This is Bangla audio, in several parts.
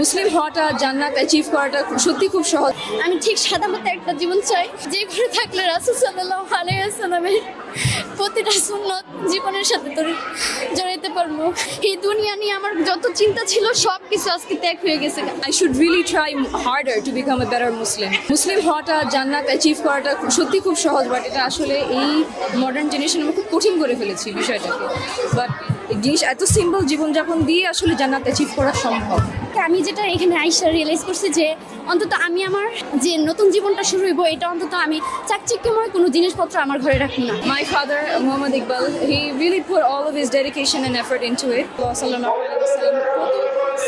মুসলিম হওয়াটা জান্নাত অ্যাচিভ করাটা সত্যি খুব সহজ। আমি ঠিক সাদা মতো একটা জীবন চাই, যে ঘরে থাকলে রাসূল সাল্লাল্লাহু আলাইহি ওয়াসাল্লামের প্রতিটা সুন্নত জীবনের সাথে জড়াইতে পারবো। এই দুনিয়া নিয়ে আমার যত চিন্তা ছিল সব কিছু আজকে ত্যাগ হয়ে গেছে। I should really try harder to become a better Muslim. মুসলিম হওয়াটা জান্নাত অ্যাচিভ করাটা সত্যি খুব সহজ, বাট এটা আসলে এই মডার্ন জেনারেশন আমরা খুব কঠিন করে ফেলেছি বিষয়টাকে। বাট জিনিস এত সিম্পল জীবনযাপন দিয়ে আসলে জান্নাত অ্যাচিভ করা সম্ভব। আমি যেটা এখানে আইসা রিয়েলাইজ করছি যে অন্তত আমি আমার যে নতুন জীবনটা শুরু হইব, এটা অন্তত আমি চাকচিক্যময় কোনো জিনিসপত্র আমার ঘরে রাখবো না। My father, Muhammad Iqbal, he really put all of his dedication and effort into it.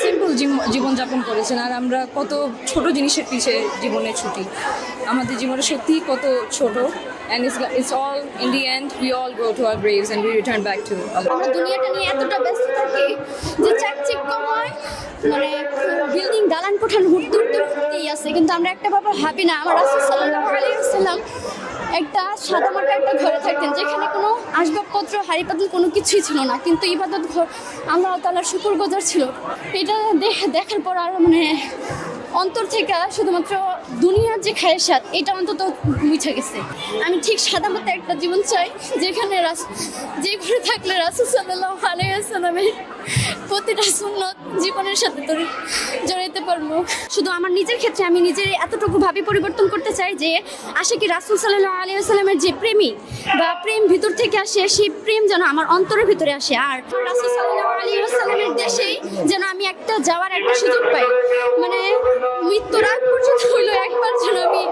Simple জীবনযাপন করেছেন, আর আমরা কত ছোট জিনিসের পিছে জীবনে ছুটি। আমাদের জীবনে সত্যিই কত ছোট, and it's all in the end we all go to our graves and we return back to Allah. আমরা দুনিয়াটা নিয়ে এতটা ব্যস্ত থাকি যে চাকচিক্যময় মানে বিল্ডিং দালান কোঠান উঠতেই আছে, কিন্তু আমরা একটা ব্যাপার ভাবি না। আমার রাসূল সাল্লাল্লাহু আলাইহি ওয়াসাল্লাম একটা সাদামাটা একটা ঘরে থাকতেন, যেখানে কোনো আসবাবপত্র হাঁড়ি পাতিল কোনো কিছুই ছিল না, কিন্তু ইবাদত ঘর আল্লাহ তাআলার শুকরগুজার ছিল। এটা দেখার পর আর মানে অন্তর থেকে শুধুমাত্র দুনিয়ার যে খায়েশাত এটা অন্তত মুছে গেছে। আমি ঠিক সাদা মতো একটা জীবন চাই, যেখানে যে ঘরে থাকলে রাসূল সাল্লাল্লাহু আলাইহি ওয়াসাল্লামের প্রতিটা সুন্নত জীবনের সাথে জড়াইতে পারবো। শুধু আমার নিজের ক্ষেত্রে আমি নিজের এতটুকু ভাবে পরিবর্তন করতে চাই যে আশিকি রাসূল সাল্লাল্লাহু আলাইহি ওয়াসাল্লামের যে প্রেমী বা প্রেম ভিতর থেকে আসে, সেই প্রেম যেন আমার অন্তরের ভিতরে আসে। আর রাসূল সাল্লাল্লাহু আলাইহি ওয়াসাল্লামের দেশেই যেন আমি একটা যাওয়ার একটা সুযোগ পাই, মানে মৃত্যুর আগ পর্যন্ত হইলো একবার যেন আমি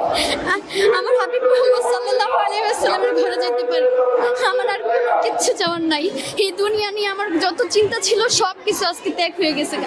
আমার হাবিব মুহাম্মদ সাল্লাল্লাহু আলাইহি ওয়াসাল্লামের ঘরে যেতে পারি। আমার আর কোনো কিচ্ছু চাওয়ার নাই। এই দুনিয়া নিয়ে আমার যত চিন্তা ছিল সব কিছু আজকে ত্যাগ হয়ে গেছে।